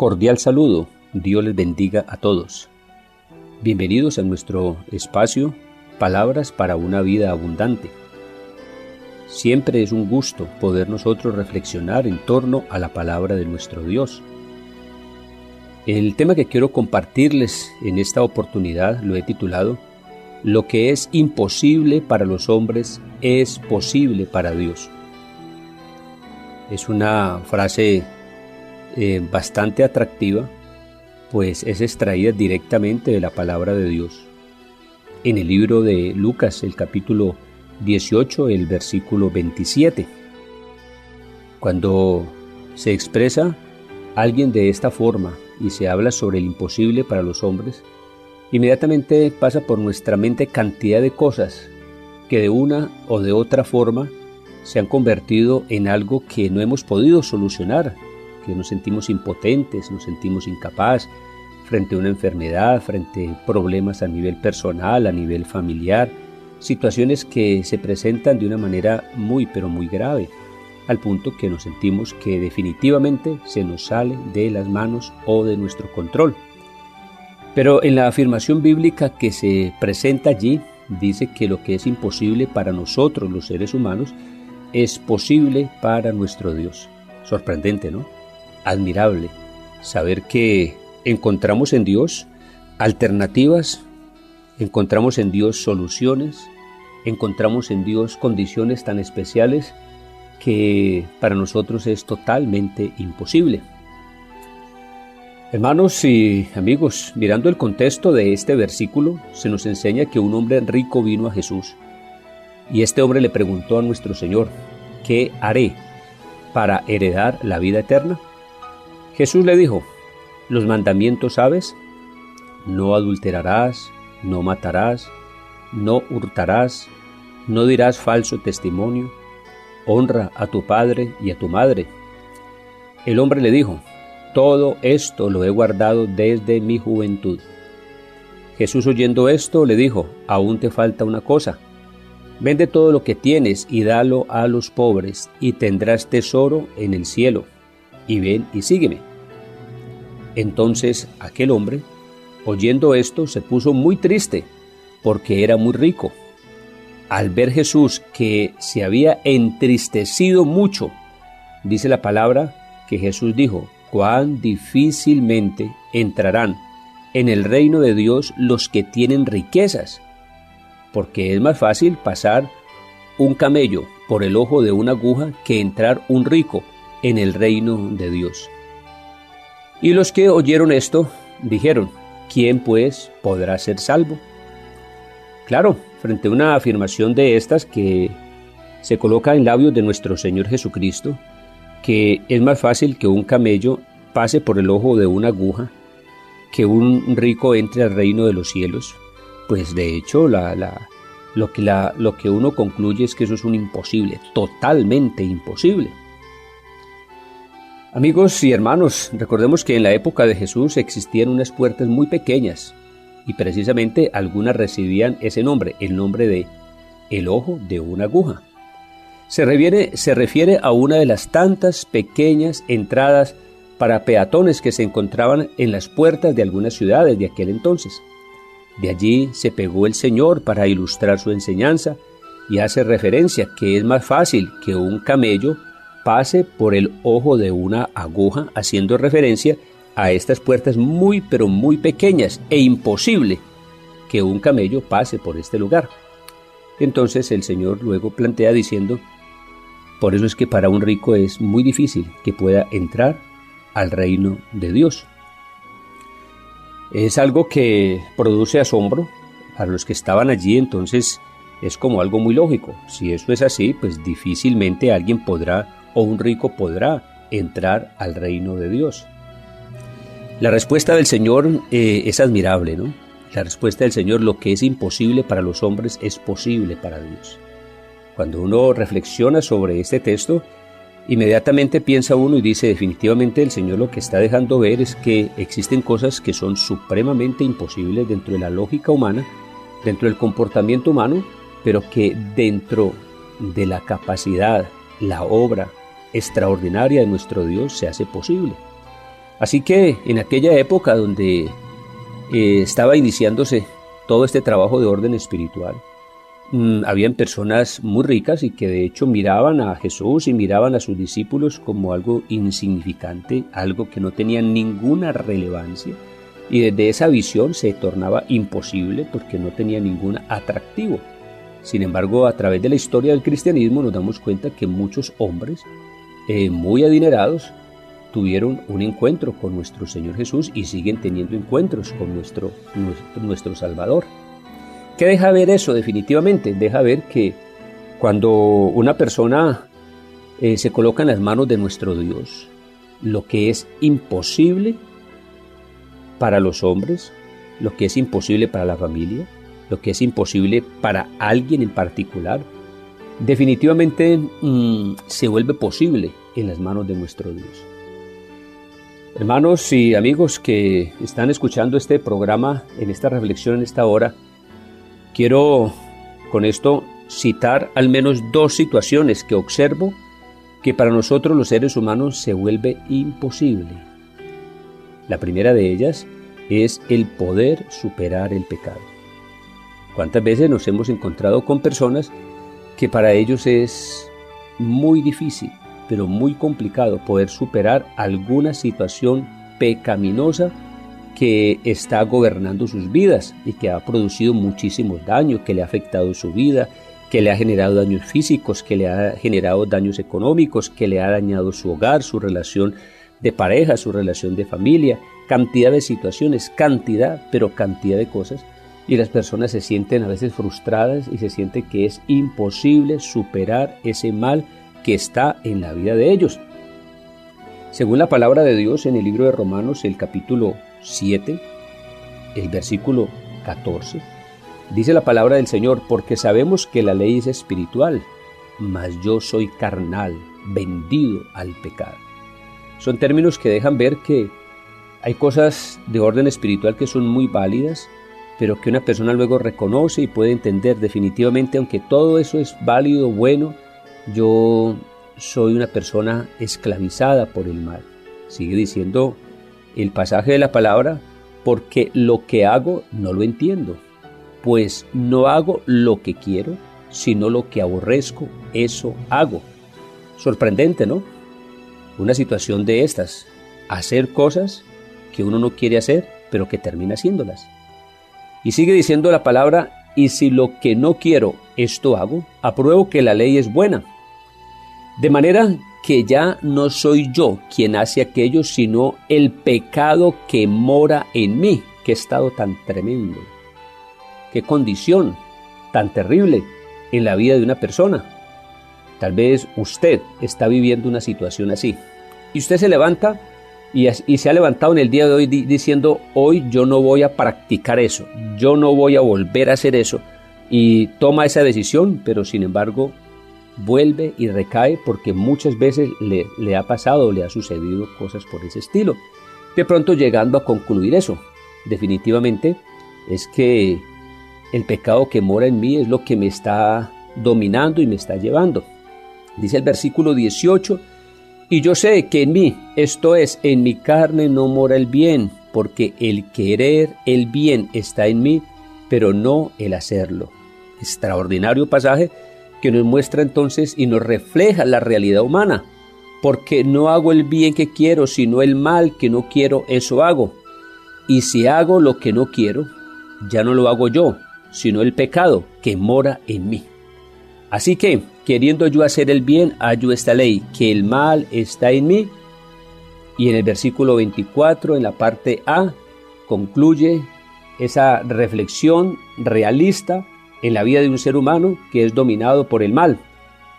Cordial saludo, Dios les bendiga a todos. Bienvenidos a nuestro espacio Palabras para una vida abundante. Siempre es un gusto poder nosotros reflexionar en torno a la palabra de nuestro Dios. El tema que quiero compartirles en esta oportunidad lo he titulado Lo que es imposible para los hombres es posible para Dios. Es una frase bastante atractiva, pues es extraída directamente de la palabra de Dios. En el libro de Lucas, el capítulo 18, el versículo 27. Cuando se expresa alguien de esta forma y se habla sobre el imposible para los hombres, inmediatamente pasa por nuestra mente cantidad de cosas que de una o de otra forma se han convertido en algo que no hemos podido solucionar, que nos sentimos impotentes, nos sentimos incapaz frente a una enfermedad, frente a problemas a nivel personal, a nivel familiar, situaciones que se presentan de una manera muy grave, al punto que nos sentimos que definitivamente se nos sale de las manos o de nuestro control. Pero en la afirmación bíblica que se presenta allí, dice que lo que es imposible para nosotros los seres humanos es posible para nuestro Dios. Sorprendente, ¿no? Admirable saber que encontramos en Dios alternativas, encontramos en Dios soluciones, encontramos en Dios condiciones tan especiales que para nosotros es totalmente imposible. Hermanos y amigos, mirando el contexto de este versículo, se nos enseña que un hombre rico vino a Jesús y este hombre le preguntó a nuestro Señor, ¿qué haré para heredar la vida eterna? Jesús le dijo, los mandamientos sabes, no adulterarás, no matarás, no hurtarás, no dirás falso testimonio, honra a tu padre y a tu madre. El hombre le dijo, todo esto lo he guardado desde mi juventud. Jesús oyendo esto le dijo, aún te falta una cosa, vende todo lo que tienes y dalo a los pobres y tendrás tesoro en el cielo. Y ven y sígueme. Entonces aquel hombre, oyendo esto, se puso muy triste, porque era muy rico. Al ver Jesús que se había entristecido mucho, dice la palabra que Jesús dijo, cuán difícilmente entrarán en el reino de Dios los que tienen riquezas, porque es más fácil pasar un camello por el ojo de una aguja que entrar un rico en el reino de Dios. Y los que oyeron esto dijeron, ¿quién pues podrá ser salvo? Claro, frente a una afirmación de estas que se coloca en labios de nuestro Señor Jesucristo, que es más fácil que un camello pase por el ojo de una aguja, que un rico entre al reino de los cielos, pues de hecho lo que uno concluye es que eso es un imposible, totalmente imposible. Amigos y hermanos, recordemos que en la época de Jesús existían unas puertas muy pequeñas y precisamente algunas recibían ese nombre, el nombre de el ojo de una aguja. Se refiere a una de las tantas pequeñas entradas para peatones que se encontraban en las puertas de algunas ciudades de aquel entonces. De allí se pegó el Señor para ilustrar su enseñanza y hace referencia que es más fácil que un camello pase por el ojo de una aguja, haciendo referencia a estas puertas muy pequeñas e imposible que un camello pase por este lugar. Entonces el Señor luego plantea diciendo, por eso es que para un rico es muy difícil que pueda entrar al reino de Dios. Es algo que produce asombro para los que estaban allí, entonces es como algo muy lógico. Si eso es así, pues difícilmente alguien podrá o un rico podrá entrar al reino de Dios. La respuesta del Señor es admirable, ¿no? La respuesta del Señor, lo que es imposible para los hombres es posible para Dios. Cuando uno reflexiona sobre este texto, inmediatamente piensa uno y dice, definitivamente el Señor lo que está dejando ver es que existen cosas que son supremamente imposibles dentro de la lógica humana, dentro del comportamiento humano, pero que dentro de la capacidad, la obra extraordinaria de nuestro Dios se hace posible. Así que en aquella época donde estaba iniciándose todo este trabajo de orden espiritual, habían personas muy ricas y que de hecho miraban a Jesús y miraban a sus discípulos como algo insignificante, algo que no tenía ninguna relevancia, y desde esa visión se tornaba imposible porque no tenía ningún atractivo. Sin embargo, a través de la historia del cristianismo nos damos cuenta que muchos hombres muy adinerados tuvieron un encuentro con nuestro Señor Jesús y siguen teniendo encuentros con nuestro Salvador. ¿Qué deja ver eso? Definitivamente deja ver que cuando una persona se coloca en las manos de nuestro Dios, lo que es imposible para los hombres, lo que es imposible para la familia, lo que es imposible para alguien en particular, definitivamente se vuelve posible en las manos de nuestro Dios. Hermanos y amigos que están escuchando este programa, en esta reflexión, en esta hora, quiero con esto citar al menos dos situaciones que observo que para nosotros los seres humanos se vuelve imposible. La primera de ellas es el poder superar el pecado. ¿Cuántas veces nos hemos encontrado con personas que para ellos es muy difícil, pero muy complicado poder superar alguna situación pecaminosa que está gobernando sus vidas y que ha producido muchísimos daños, que le ha afectado su vida, que le ha generado daños físicos, que le ha generado daños económicos, que le ha dañado su hogar, su relación de pareja, su relación de familia, cantidad de situaciones, cantidad de cosas, y las personas se sienten a veces frustradas y se siente que es imposible superar ese mal que está en la vida de ellos. Según la palabra de Dios en el libro de Romanos, el capítulo 7, el versículo 14, dice la palabra del Señor: porque sabemos que la ley es espiritual, mas yo soy carnal, vendido al pecado. Son términos que dejan ver que hay cosas de orden espiritual que son muy válidas, pero que una persona luego reconoce y puede entender definitivamente, aunque todo eso es válido, bueno, yo soy una persona esclavizada por el mal. Sigue diciendo el pasaje de la palabra: porque lo que hago no lo entiendo, pues no hago lo que quiero, sino lo que aborrezco, eso hago. Sorprendente, ¿no? Una situación de estas, hacer cosas que uno no quiere hacer, pero que termina haciéndolas. Y sigue diciendo la palabra: y si lo que no quiero, esto hago, apruebo que la ley es buena. De manera que ya no soy yo quien hace aquello, sino el pecado que mora en mí. Qué estado tan tremendo, qué condición tan terrible en la vida de una persona. Tal vez usted está viviendo una situación así, y usted se levanta y se ha levantado en el día de hoy diciendo: hoy yo no voy a practicar eso, yo no voy a volver a hacer eso, y toma esa decisión, pero sin embargo vuelve y recae porque muchas veces le ha pasado, le ha sucedido cosas por ese estilo. De pronto, llegando a concluir eso, definitivamente es que el pecado que mora en mí es lo que me está dominando y me está llevando. Dice el versículo 18: y yo sé que en mí, esto es, en mi carne no mora el bien, porque el querer el bien está en mí, pero no el hacerlo. Extraordinario pasaje que nos muestra entonces y nos refleja la realidad humana. Porque no hago el bien que quiero, sino el mal que no quiero, eso hago. Y si hago lo que no quiero, ya no lo hago yo, sino el pecado que mora en mí. Así que, queriendo yo hacer el bien, hallo esta ley, que el mal está en mí. Y en el versículo 24, en la parte A, concluye esa reflexión realista en la vida de un ser humano que es dominado por el mal.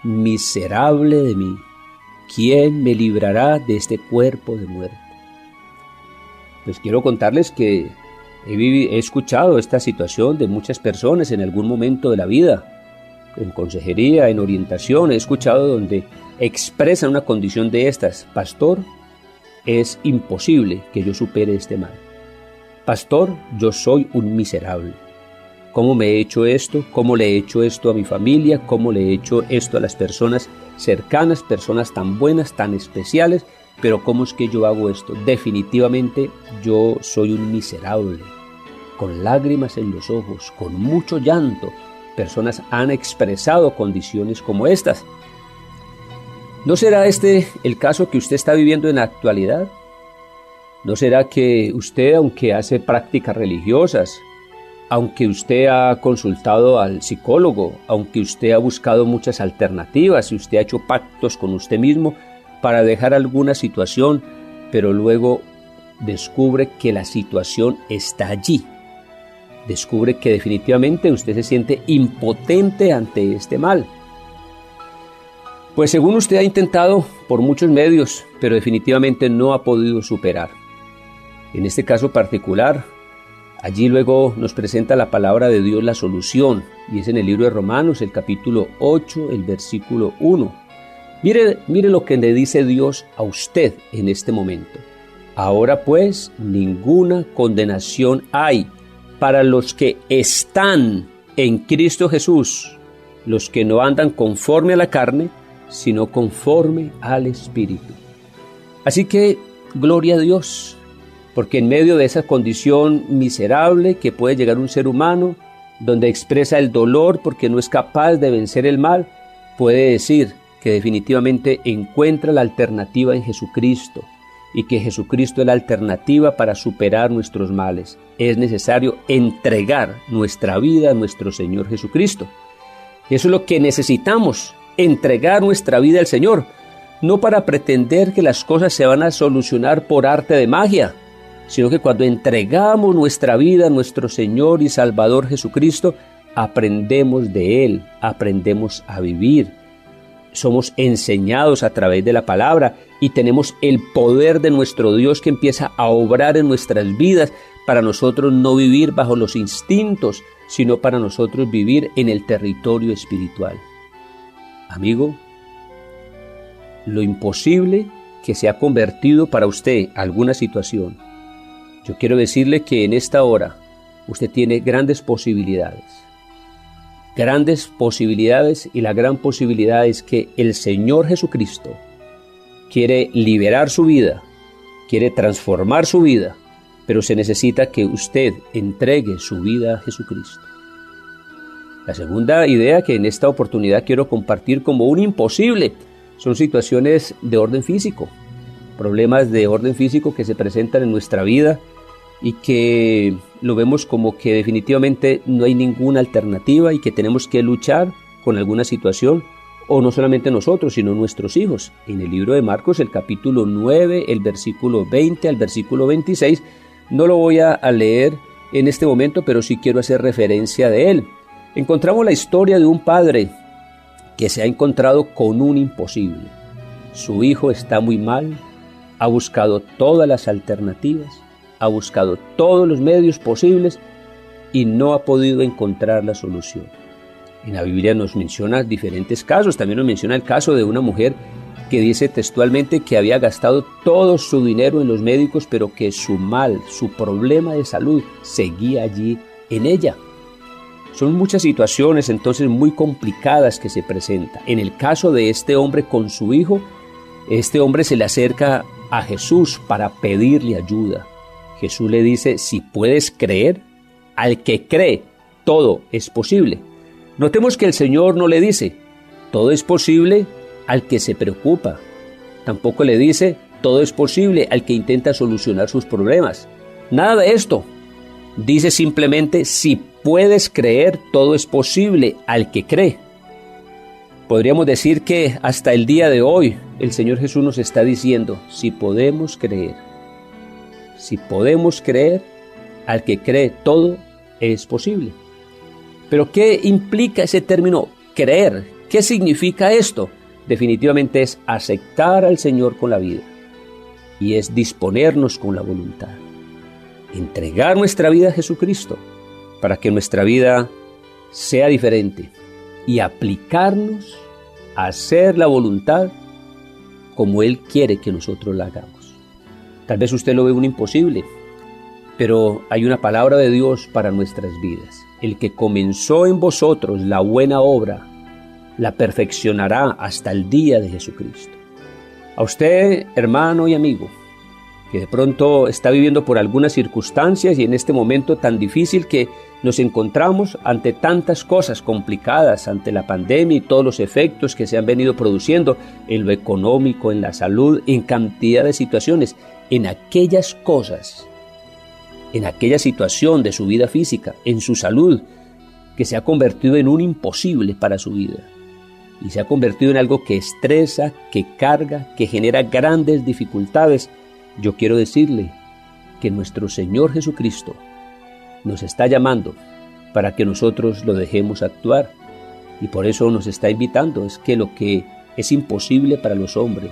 Miserable de mí, ¿quién me librará de este cuerpo de muerte? Pues quiero contarles que he escuchado esta situación de muchas personas en algún momento de la vida. En consejería, en orientación, he escuchado donde expresan una condición de estas: pastor, es imposible que yo supere este mal. Pastor, yo soy un miserable. ¿Cómo me he hecho esto? ¿Cómo le he hecho esto a mi familia? ¿Cómo le he hecho esto a las personas cercanas, personas tan buenas, tan especiales, pero ¿cómo es que yo hago esto? Definitivamente yo soy un miserable, con lágrimas en los ojos, con mucho llanto. Personas han expresado condiciones como estas. ¿No será este el caso que usted está viviendo en la actualidad? ¿No será que usted, aunque hace prácticas religiosas, aunque usted ha consultado al psicólogo, aunque usted ha buscado muchas alternativas y usted ha hecho pactos con usted mismo para dejar alguna situación, pero luego descubre que la situación está allí? Descubre que definitivamente usted se siente impotente ante este mal. Pues según usted ha intentado por muchos medios, pero definitivamente no ha podido superar. En este caso particular, allí luego nos presenta la palabra de Dios la solución, y es en el libro de Romanos, el capítulo 8, el versículo 1. Mire lo que le dice Dios a usted en este momento. Ahora pues, ninguna condenación hay para los que están en Cristo Jesús, los que no andan conforme a la carne, sino conforme al Espíritu. Así que, gloria a Dios, porque en medio de esa condición miserable que puede llegar un ser humano, donde expresa el dolor porque no es capaz de vencer el mal, puede decir que definitivamente encuentra la alternativa en Jesucristo, y que Jesucristo es la alternativa para superar nuestros males. Es necesario entregar nuestra vida a nuestro Señor Jesucristo. Eso es lo que necesitamos, entregar nuestra vida al Señor, no para pretender que las cosas se van a solucionar por arte de magia, sino que cuando entregamos nuestra vida a nuestro Señor y Salvador Jesucristo, aprendemos de Él, aprendemos a vivir. Somos enseñados a través de la palabra y tenemos el poder de nuestro Dios que empieza a obrar en nuestras vidas para nosotros no vivir bajo los instintos, sino para nosotros vivir en el territorio espiritual. Amigo, lo imposible que se ha convertido para usted alguna situación, yo quiero decirle que en esta hora usted tiene grandes posibilidades. Grandes posibilidades, y la gran posibilidad es que el Señor Jesucristo quiere liberar su vida, quiere transformar su vida, pero se necesita que usted entregue su vida a Jesucristo. La segunda idea que en esta oportunidad quiero compartir como un imposible son situaciones de orden físico, problemas de orden físico que se presentan en nuestra vida y que lo vemos como que definitivamente no hay ninguna alternativa y que tenemos que luchar con alguna situación, o no solamente nosotros, sino nuestros hijos. En el libro de Marcos, el capítulo 9, el versículo 20 al versículo 26, no lo voy a leer en este momento, pero sí quiero hacer referencia de él. Encontramos la historia de un padre que se ha encontrado con un imposible. Su hijo está muy mal, ha buscado todas las alternativas, ha buscado todos los medios posibles y no ha podido encontrar la solución. En la Biblia nos menciona diferentes casos, también nos menciona el caso de una mujer que dice textualmente que había gastado todo su dinero en los médicos, pero que su mal, su problema de salud seguía allí en ella. Son muchas situaciones entonces muy complicadas que se presentan. En el caso de este hombre con su hijo, este hombre se le acerca a Jesús para pedirle ayuda. Jesús le dice, si puedes creer, al que cree, todo es posible. Notemos que el Señor no le dice, todo es posible al que se preocupa. Tampoco le dice, todo es posible al que intenta solucionar sus problemas. Nada de esto. Dice simplemente, si puedes creer, todo es posible al que cree. Podríamos decir que hasta el día de hoy el Señor Jesús nos está diciendo, si podemos creer. Si podemos creer, al que cree todo es posible. Pero ¿qué implica ese término creer? ¿Qué significa esto? Definitivamente es aceptar al Señor con la vida y es disponernos con la voluntad. Entregar nuestra vida a Jesucristo para que nuestra vida sea diferente y aplicarnos a hacer la voluntad como Él quiere que nosotros la hagamos. Tal vez usted lo ve un imposible, pero hay una palabra de Dios para nuestras vidas. El que comenzó en vosotros la buena obra, la perfeccionará hasta el día de Jesucristo. A usted, hermano y amigo, que de pronto está viviendo por algunas circunstancias y en este momento tan difícil que nos encontramos ante tantas cosas complicadas, ante la pandemia y todos los efectos que se han venido produciendo en lo económico, en la salud, en cantidad de situaciones, en aquellas cosas, en aquella situación de su vida física, en su salud, que se ha convertido en un imposible para su vida. Y se ha convertido en algo que estresa, que carga, que genera grandes dificultades. Yo quiero decirle que nuestro Señor Jesucristo nos está llamando para que nosotros lo dejemos actuar. Y por eso nos está invitando. Es que lo que es imposible para los hombres,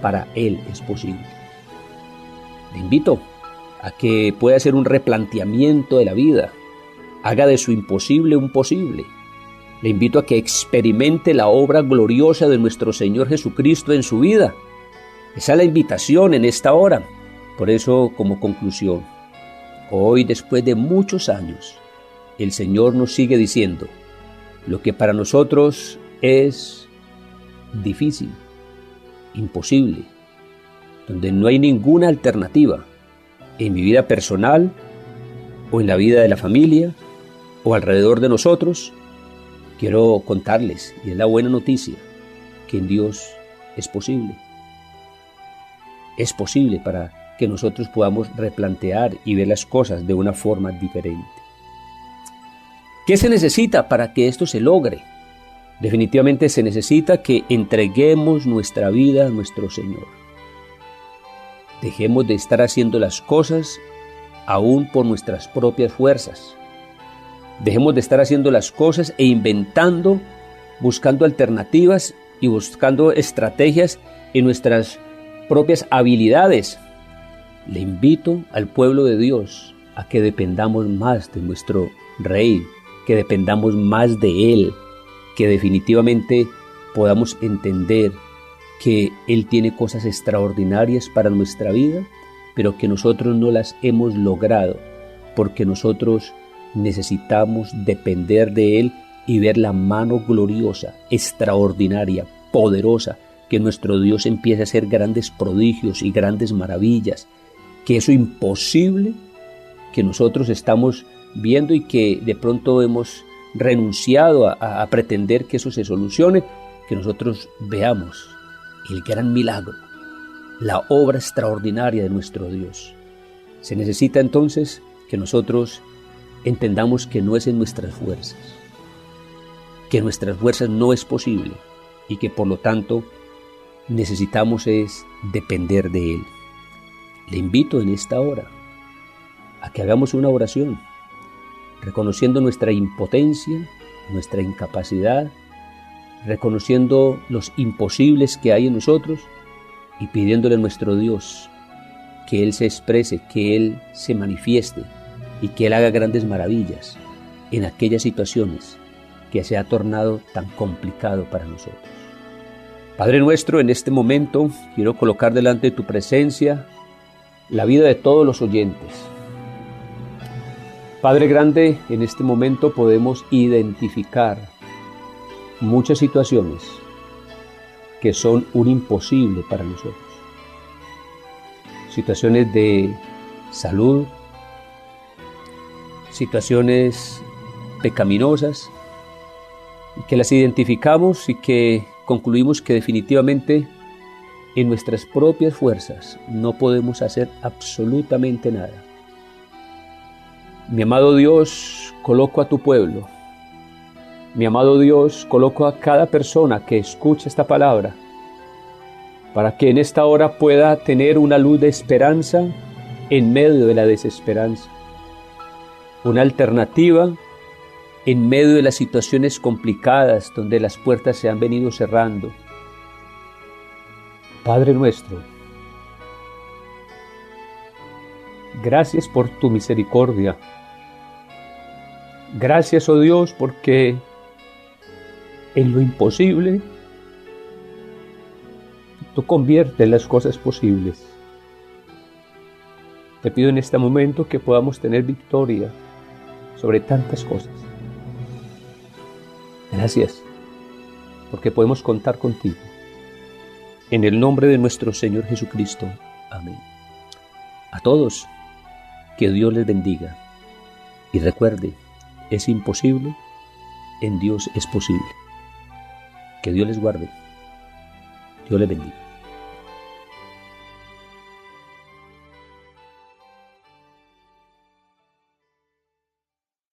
para Él es posible. Le invito a que pueda hacer un replanteamiento de la vida. Haga de su imposible un posible. Le invito a que experimente la obra gloriosa de nuestro Señor Jesucristo en su vida. Esa es la invitación en esta hora. Por eso, como conclusión, hoy, después de muchos años, el Señor nos sigue diciendo: lo que para nosotros es difícil, imposible, donde no hay ninguna alternativa en mi vida personal o en la vida de la familia o alrededor de nosotros, quiero contarles, y es la buena noticia, que en Dios es posible. Es posible para que nosotros podamos replantear y ver las cosas de una forma diferente. ¿Qué se necesita para que esto se logre? Definitivamente se necesita que entreguemos nuestra vida a nuestro Señor. Dejemos de estar haciendo las cosas aún por nuestras propias fuerzas. Dejemos de estar haciendo las cosas e inventando, buscando alternativas y buscando estrategias en nuestras propias habilidades. Le invito al pueblo de Dios a que dependamos más de nuestro Rey, que dependamos más de Él, que definitivamente podamos entender que Él tiene cosas extraordinarias para nuestra vida, pero que nosotros no las hemos logrado, porque nosotros necesitamos depender de Él y ver la mano gloriosa, extraordinaria, poderosa, que nuestro Dios empiece a hacer grandes prodigios y grandes maravillas, que eso imposible que nosotros estamos viendo y que de pronto hemos renunciado a pretender que eso se solucione, que nosotros veamos el gran milagro, la obra extraordinaria de nuestro Dios. Se necesita entonces que nosotros entendamos que no es en nuestras fuerzas, que nuestras fuerzas no es posible y que por lo tanto necesitamos es depender de Él. Le invito en esta hora a que hagamos una oración, reconociendo nuestra impotencia, nuestra incapacidad, reconociendo los imposibles que hay en nosotros y pidiéndole a nuestro Dios que Él se exprese, que Él se manifieste y que Él haga grandes maravillas en aquellas situaciones que se ha tornado tan complicado para nosotros. Padre nuestro, en este momento quiero colocar delante de tu presencia la vida de todos los oyentes. Padre grande, en este momento podemos identificar muchas situaciones que son un imposible para nosotros. Situaciones de salud, situaciones pecaminosas, y que las identificamos y que concluimos que definitivamente en nuestras propias fuerzas no podemos hacer absolutamente nada. Mi amado Dios, coloco a tu pueblo. Mi amado Dios, coloco a cada persona que escucha esta palabra para que en esta hora pueda tener una luz de esperanza en medio de la desesperanza, una alternativa en medio de las situaciones complicadas donde las puertas se han venido cerrando. Padre nuestro, gracias por tu misericordia. Gracias, oh Dios, porque en lo imposible tú conviertes las cosas posibles. Te pido en este momento que podamos tener victoria sobre tantas cosas. Gracias, porque podemos contar contigo. En el nombre de nuestro Señor Jesucristo. Amén. A todos, que Dios les bendiga. Y recuerde, es imposible, en Dios es posible. Que Dios les guarde. Dios les bendiga.